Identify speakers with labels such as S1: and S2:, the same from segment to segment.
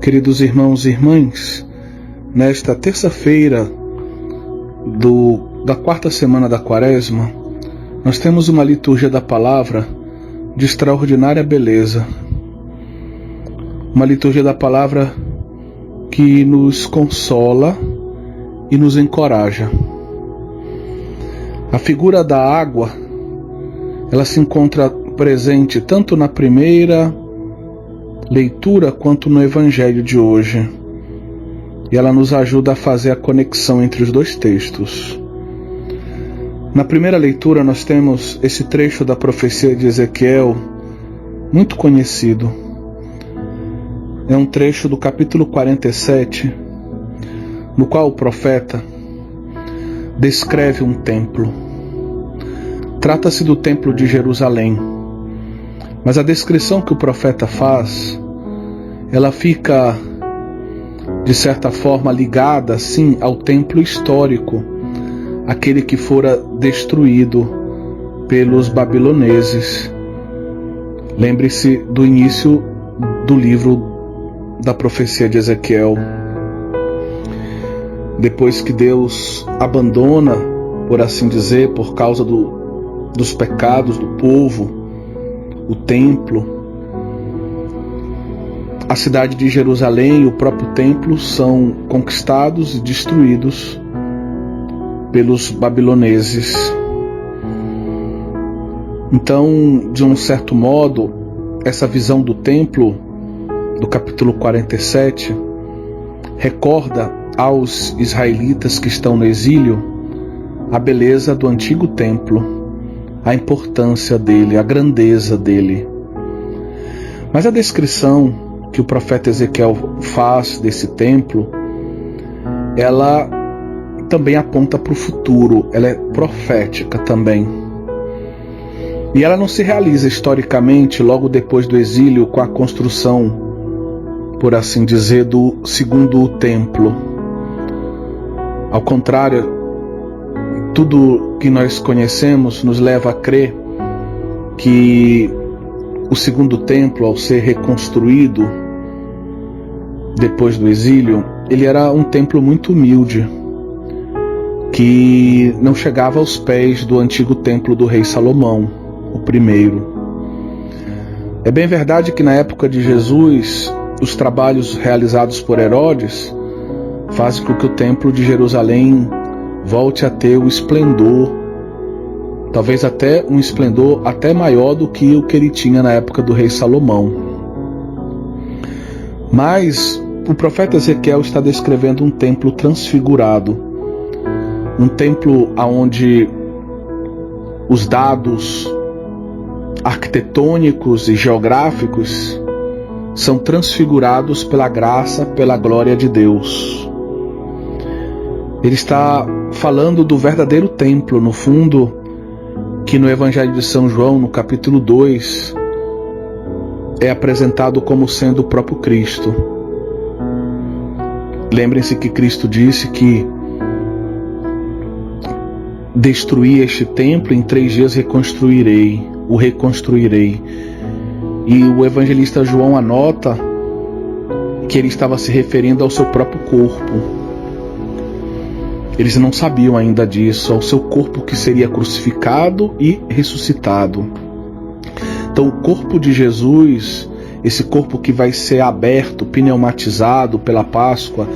S1: Queridos irmãos e irmãs, nesta terça-feira da quarta semana da Quaresma, nós temos uma liturgia da palavra de extraordinária beleza. Uma liturgia da palavra que nos consola e nos encoraja. A figura da água, ela se encontra presente tanto na primeira leitura quanto no Evangelho de hoje. E ela nos ajuda a fazer a conexão entre os dois textos. Na primeira leitura nós temos esse trecho da profecia de Ezequiel, muito conhecido. É um trecho do capítulo 47, no qual o profeta descreve um templo. Trata-se do templo de Jerusalém, mas a descrição que o profeta faz, ela fica, de certa forma, ligada, sim, ao templo histórico, aquele que fora destruído pelos babiloneses. Lembre-se do início do livro da profecia de Ezequiel. Depois que Deus abandona, por assim dizer, por causa dos pecados do povo, o templo, a cidade de Jerusalém e o próprio templo são conquistados e destruídos pelos babiloneses. Então, de um certo modo, essa visão do templo, do capítulo 47, recorda aos israelitas que estão no exílio a beleza do antigo templo, a importância dele, a grandeza dele. Mas a descrição que o profeta Ezequiel faz desse templo, ela também aponta para o futuro, ela é profética também. E ela não se realiza historicamente logo depois do exílio com a construção, por assim dizer, do segundo templo. Ao contrário, tudo que nós conhecemos nos leva a crer que o segundo templo, ao ser reconstruído depois do exílio, ele era um templo muito humilde, que não chegava aos pés do antigo templo do rei Salomão, o primeiro. É bem verdade que na época de Jesus, os trabalhos realizados por Herodes fazem com que o templo de Jerusalém volte a ter o esplendor, talvez até um esplendor até maior do que o que ele tinha na época do rei Salomão. Mas o profeta Ezequiel está descrevendo um templo transfigurado, um templo onde os dados arquitetônicos e geográficos são transfigurados pela graça, pela glória de Deus. Ele está falando do verdadeiro templo, no fundo, que no Evangelho de São João, no capítulo 2, é apresentado como sendo o próprio Cristo. Lembrem-se que Cristo disse que destruí este templo, em 3 dias o reconstruirei. E o evangelista João anota que ele estava se referindo ao seu próprio corpo. Eles não sabiam ainda disso, ao seu corpo que seria crucificado e ressuscitado. Então o corpo de Jesus, esse corpo que vai ser aberto, pneumatizado pela Páscoa,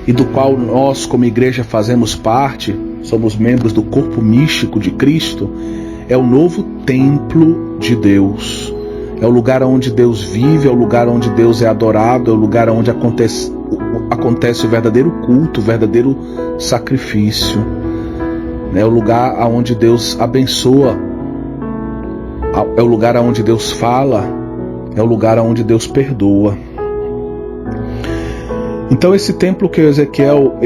S1: e do qual nós como igreja fazemos parte, somos membros do corpo místico de Cristo, é o novo templo de Deus. É o lugar onde Deus vive, é o lugar onde Deus é adorado, é o lugar onde acontece o verdadeiro culto, o verdadeiro sacrifício. É o lugar onde Deus abençoa, é o lugar onde Deus fala, é o lugar onde Deus perdoa. Então esse templo que Ezequiel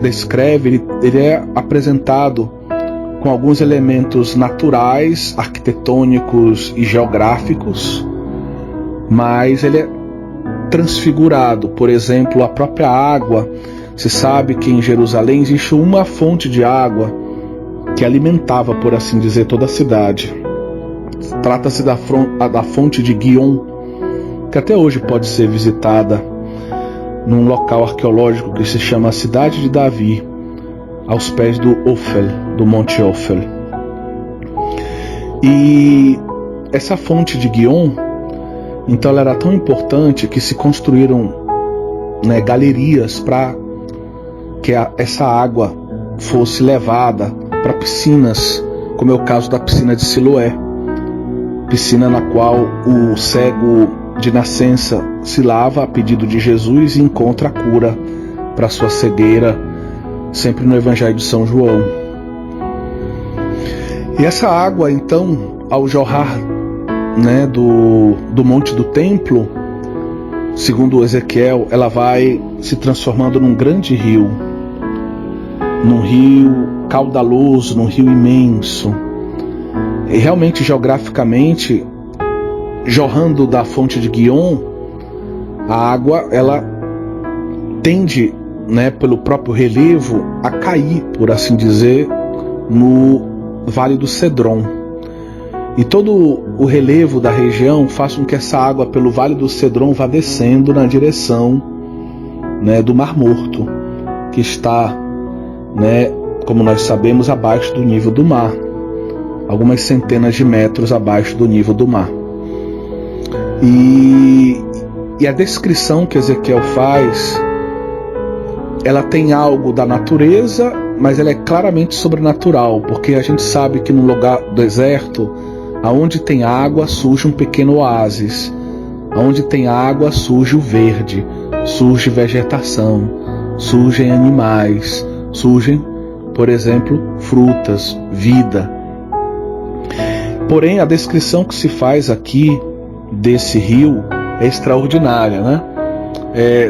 S1: descreve, ele é apresentado com alguns elementos naturais, arquitetônicos e geográficos, mas ele é transfigurado. Por exemplo, a própria água. Se sabe que em Jerusalém existe uma fonte de água que alimentava, por assim dizer, toda a cidade. Trata-se da fonte de Guion, que até hoje pode ser visitada. num local arqueológico que se chama a Cidade de Davi, aos pés do Ofel, do Monte Ofel. E essa fonte de Guion, então, ela era tão importante que se construíram, galerias para que essa água fosse levada para piscinas, como é o caso da piscina de Siloé, piscina na qual o cego de nascença se lava a pedido de Jesus e encontra a cura para sua cegueira, sempre no Evangelho de São João. E essa água, então, ao jorrar do monte do templo, segundo Ezequiel, ela vai se transformando num grande rio, num rio caudaloso, num rio imenso. E realmente, geograficamente, jorrando da fonte de Guion, a água, ela tende, pelo próprio relevo, a cair, por assim dizer, no Vale do Cedron. E todo o relevo da região faz com que essa água pelo Vale do Cedron vá descendo na direção, do Mar Morto, que está, como nós sabemos, abaixo do nível do mar, algumas centenas de metros abaixo do nível do mar. E a descrição que Ezequiel faz, ela tem algo da natureza, mas ela é claramente sobrenatural, porque a gente sabe que no lugar do deserto, aonde tem água, surge um pequeno oásis. Aonde tem água, surge o verde, surge vegetação, surgem animais, surgem, por exemplo, frutas, vida. Porém, a descrição que se faz aqui desse rio é extraordinária,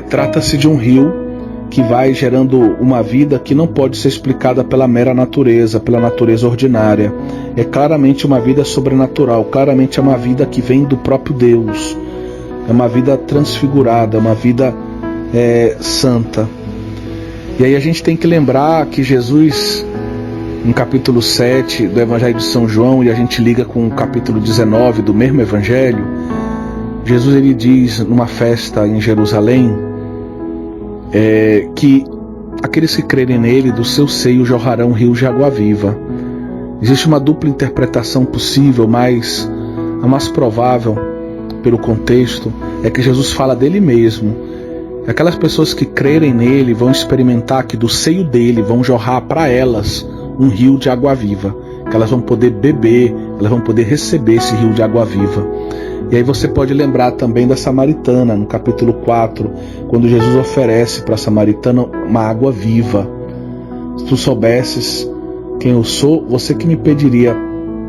S1: Trata-se de um rio que vai gerando uma vida que não pode ser explicada pela mera natureza, pela natureza ordinária. É claramente uma vida sobrenatural, claramente é uma vida que vem do próprio Deus. É uma vida transfigurada, uma vida santa. E aí a gente tem que lembrar que Jesus, no capítulo 7 do Evangelho de São João, e a gente liga com o capítulo 19 do mesmo Evangelho, Jesus ele diz numa festa em Jerusalém, que aqueles que crerem nele, do seu seio jorrarão rios de água viva. Existe uma dupla interpretação possível, mas a mais provável, pelo contexto, é que Jesus fala dele mesmo. Aquelas pessoas que crerem nele vão experimentar que do seio dele vão jorrar para elas um rio de água viva, que elas vão poder beber, elas vão poder receber esse rio de água viva. E aí você pode lembrar também da samaritana, no capítulo 4, quando Jesus oferece para a samaritana uma água viva. Se tu soubesses quem eu sou, você que me pediria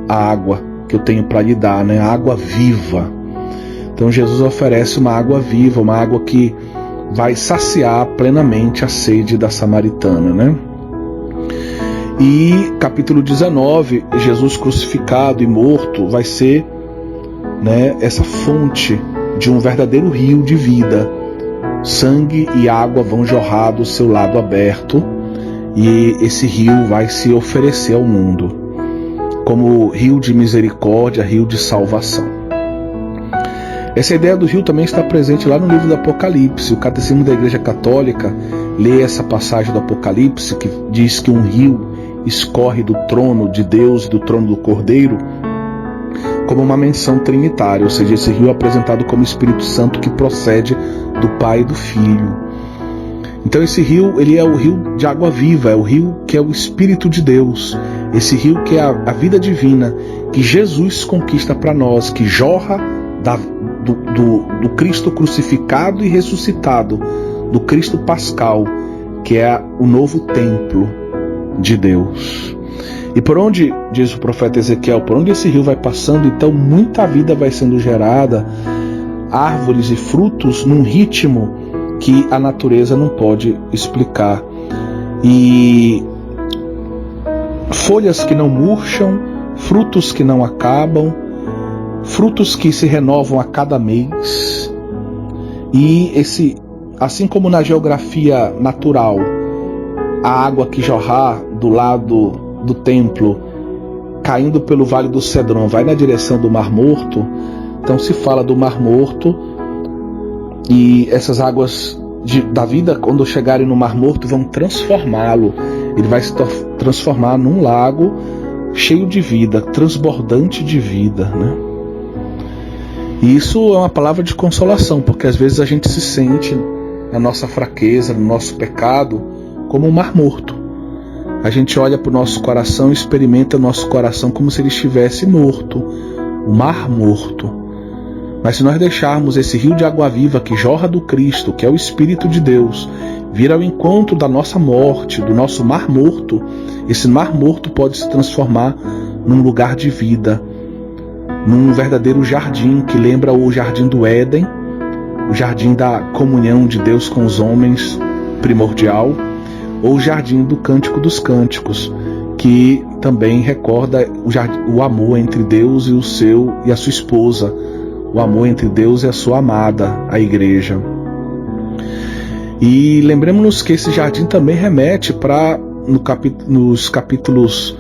S1: a água que eu tenho para lhe dar, a água viva. Então Jesus oferece uma água viva, uma água que vai saciar plenamente a sede da samaritana, E capítulo 19, Jesus crucificado e morto vai ser essa fonte de um verdadeiro rio de vida. Sangue e água vão jorrar do seu lado aberto, e esse rio vai se oferecer ao mundo como rio de misericórdia, rio de salvação. Essa ideia do rio também está presente lá no livro do Apocalipse. O Catecismo da Igreja Católica lê essa passagem do Apocalipse que diz que um rio escorre do trono de Deus e do trono do Cordeiro, como uma menção trinitária, ou seja, esse rio é apresentado como Espírito Santo que procede do Pai e do Filho. Então esse rio, ele é o rio de água viva, é o rio que é o Espírito de Deus, esse rio que é a vida divina, que Jesus conquista para nós, que jorra do Cristo crucificado e ressuscitado, do Cristo pascal, que é o novo templo de Deus. E por onde, diz o profeta Ezequiel, por onde esse rio vai passando, então muita vida vai sendo gerada, árvores e frutos num ritmo que a natureza não pode explicar. E folhas que não murcham, frutos que não acabam, frutos que se renovam a cada mês. E assim como na geografia natural, a água que jorrar do lado do templo, caindo pelo Vale do Cedron, vai na direção do Mar Morto. Então se fala do Mar Morto, e essas águas da vida, quando chegarem no Mar Morto, vão transformá-lo. Ele vai se transformar num lago cheio de vida, transbordante de vida, né? E isso é uma palavra de consolação, porque às vezes a gente se sente, na nossa fraqueza, no nosso pecado, como um mar morto. A gente olha para o nosso coração e experimenta o nosso coração como se ele estivesse morto, o mar morto. Mas se nós deixarmos esse rio de água viva que jorra do Cristo, que é o Espírito de Deus, vir ao encontro da nossa morte, do nosso mar morto, esse mar morto pode se transformar num lugar de vida, num verdadeiro jardim que lembra o jardim do Éden, o jardim da comunhão de Deus com os homens primordial, ou o jardim do Cântico dos Cânticos, que também recorda o amor entre Deus e a sua esposa, o amor entre Deus e a sua amada, a igreja. E lembremos-nos que esse jardim também remete nos capítulos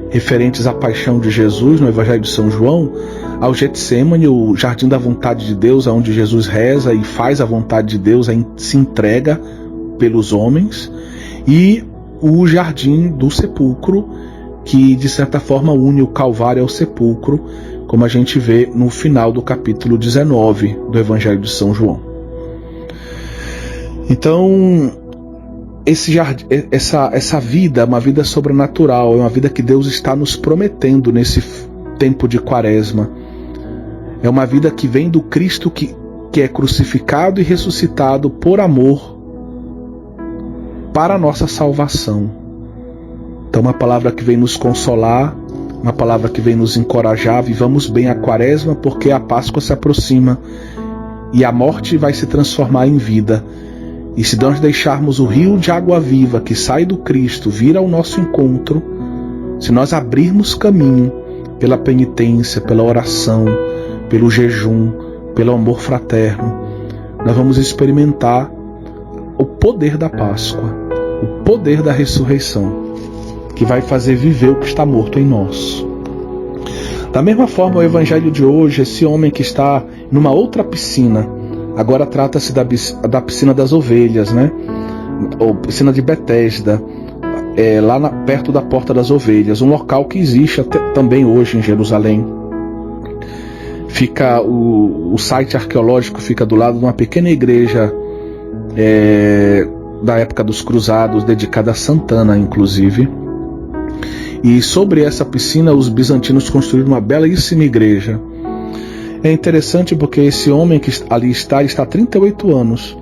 S1: referentes à paixão de Jesus, no Evangelho de São João, ao Getsêmani, o jardim da vontade de Deus, onde Jesus reza e faz a vontade de Deus, se entrega pelos homens, e o jardim do sepulcro, que de certa forma une o Calvário ao sepulcro, como a gente vê no final do capítulo 19 do Evangelho de São João. Então, essa vida é uma vida sobrenatural, é uma vida que Deus está nos prometendo nesse tempo de Quaresma. É uma vida que vem do Cristo que é crucificado e ressuscitado por amor para a nossa salvação. Então, uma palavra que vem nos consolar, uma palavra que vem nos encorajar. Vivamos bem a Quaresma, porque a Páscoa se aproxima e a morte vai se transformar em vida. E se nós deixarmos o rio de água viva que sai do Cristo vir ao nosso encontro, se nós abrirmos caminho pela penitência, pela oração, pelo jejum, pelo amor fraterno, nós vamos experimentar o poder da Páscoa, o poder da ressurreição, que vai fazer viver o que está morto em nós. Da mesma forma, o Evangelho de hoje, esse homem que está numa outra piscina, agora trata-se da piscina das ovelhas, né? Ou piscina de Betesda, lá perto da Porta das Ovelhas, um local que existe também hoje em Jerusalém. Fica o site arqueológico fica do lado de uma pequena igreja da época dos Cruzados, dedicada a Santana, inclusive. E sobre essa piscina, os bizantinos construíram uma belíssima igreja. É interessante porque esse homem que ali está há 38 anos.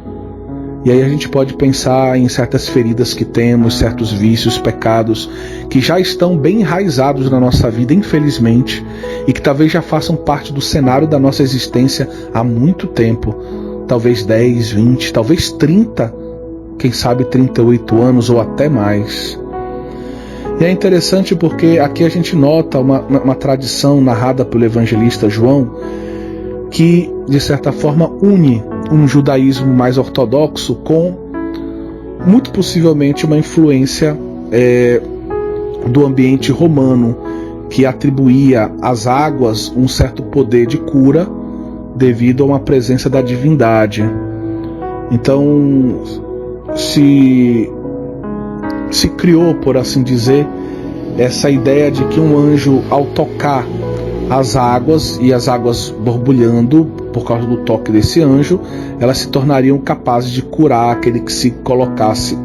S1: E aí a gente pode pensar em certas feridas que temos, certos vícios, pecados, que já estão bem enraizados na nossa vida, infelizmente, e que talvez já façam parte do cenário da nossa existência há muito tempo. Talvez 10, 20, talvez 30, quem sabe 38 anos ou até mais. E é interessante porque aqui a gente nota uma tradição narrada pelo evangelista João, que de certa forma une um judaísmo mais ortodoxo com, muito possivelmente, uma influência do ambiente romano, que atribuía às águas um certo poder de cura devido a uma presença da divindade. Então se criou, por assim dizer, essa ideia de que um anjo, ao tocar as águas, e as águas borbulhando por causa do toque desse anjo, elas se tornariam capazes de curar aquele que se colocasse,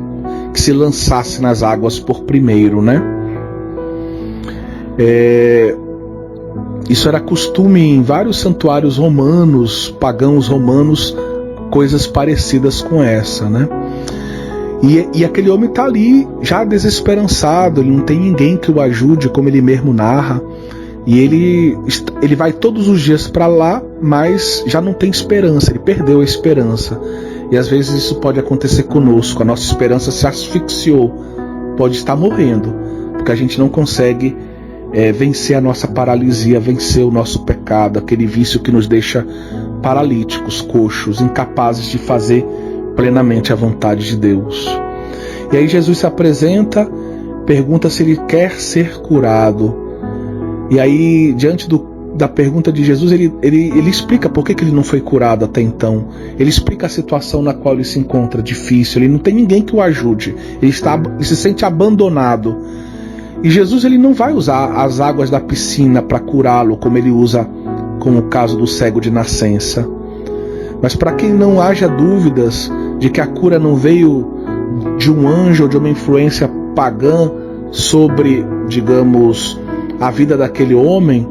S1: que se lançasse nas águas por primeiro, né? Isso era costume em vários santuários romanos, pagãos romanos, coisas parecidas com essa, né? E aquele homem está ali já desesperançado, ele não tem ninguém que o ajude, como ele mesmo narra, e ele vai todos os dias para lá, mas já não tem esperança, ele perdeu a esperança. E às vezes isso pode acontecer conosco, a nossa esperança se asfixiou, pode estar morrendo, porque a gente não consegue vencer a nossa paralisia, vencer o nosso pecado, aquele vício que nos deixa paralíticos, coxos, incapazes de fazer plenamente a vontade de Deus. E aí Jesus se apresenta, pergunta se ele quer ser curado. E aí, diante da pergunta de Jesus, ele explica por que ele não foi curado até então. Ele explica a situação na qual ele se encontra difícil. Ele não tem ninguém que o ajude. Ele se sente abandonado. E Jesus, ele não vai usar as águas da piscina para curá-lo, como ele usa com o caso do cego de nascença. Mas para que não haja dúvidas de que a cura não veio de um anjo ou de uma influência pagã sobre, digamos, a vida daquele homem,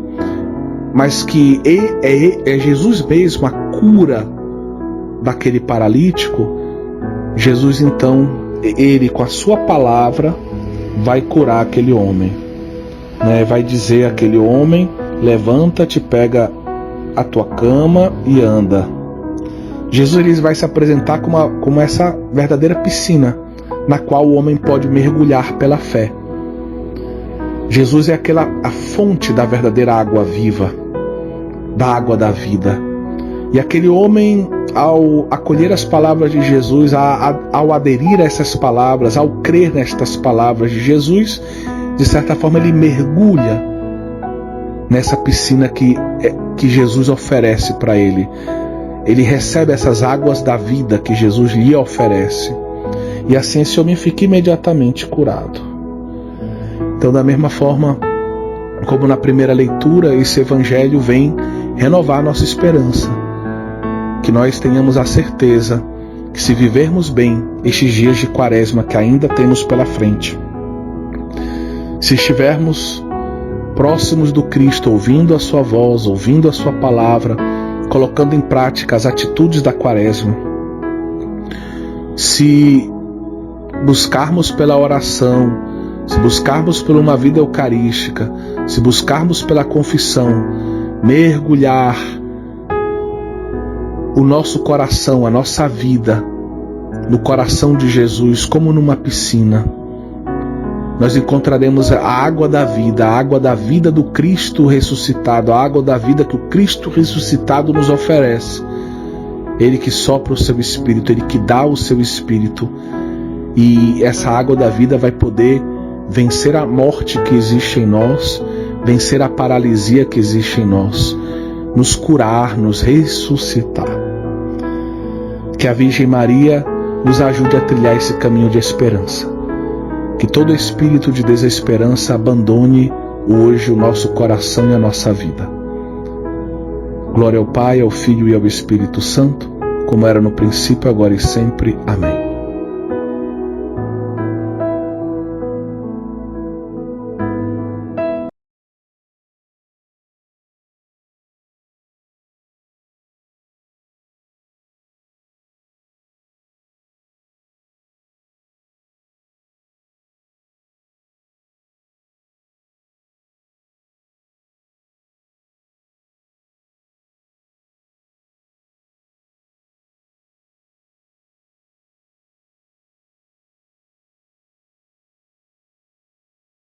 S1: mas que é Jesus mesmo a cura daquele paralítico, Jesus então, ele com a sua palavra vai curar aquele homem, né? Vai dizer àquele homem: levanta-te, pega a tua cama e anda. Jesus, ele vai se apresentar como essa verdadeira piscina na qual o homem pode mergulhar pela fé. Jesus é a fonte da verdadeira água viva, da água da vida. E aquele homem, ao acolher as palavras de Jesus, ao aderir a essas palavras, ao crer nestas palavras de Jesus, de certa forma ele mergulha nessa piscina que Jesus oferece para ele. Ele recebe essas águas da vida que Jesus lhe oferece. E assim esse homem fica imediatamente curado. Então, da mesma forma como na primeira leitura, esse evangelho vem renovar nossa esperança. Que nós tenhamos a certeza que, se vivermos bem estes dias de quaresma que ainda temos pela frente, se estivermos próximos do Cristo, ouvindo a sua voz, ouvindo a sua palavra, colocando em prática as atitudes da quaresma, se buscarmos pela oração, se buscarmos por uma vida eucarística, se buscarmos pela confissão, mergulhar o nosso coração, a nossa vida, no coração de Jesus, como numa piscina, nós encontraremos a água da vida do Cristo ressuscitado, a água da vida que o Cristo ressuscitado nos oferece. Ele que sopra o seu Espírito, Ele que dá o seu Espírito, e essa água da vida vai poder vencer a morte que existe em nós, vencer a paralisia que existe em nós, nos curar, nos ressuscitar. Que a Virgem Maria nos ajude a trilhar esse caminho de esperança. Que todo espírito de desesperança abandone hoje o nosso coração e a nossa vida. Glória ao Pai, ao Filho e ao Espírito Santo, como era no princípio, agora e sempre. Amém.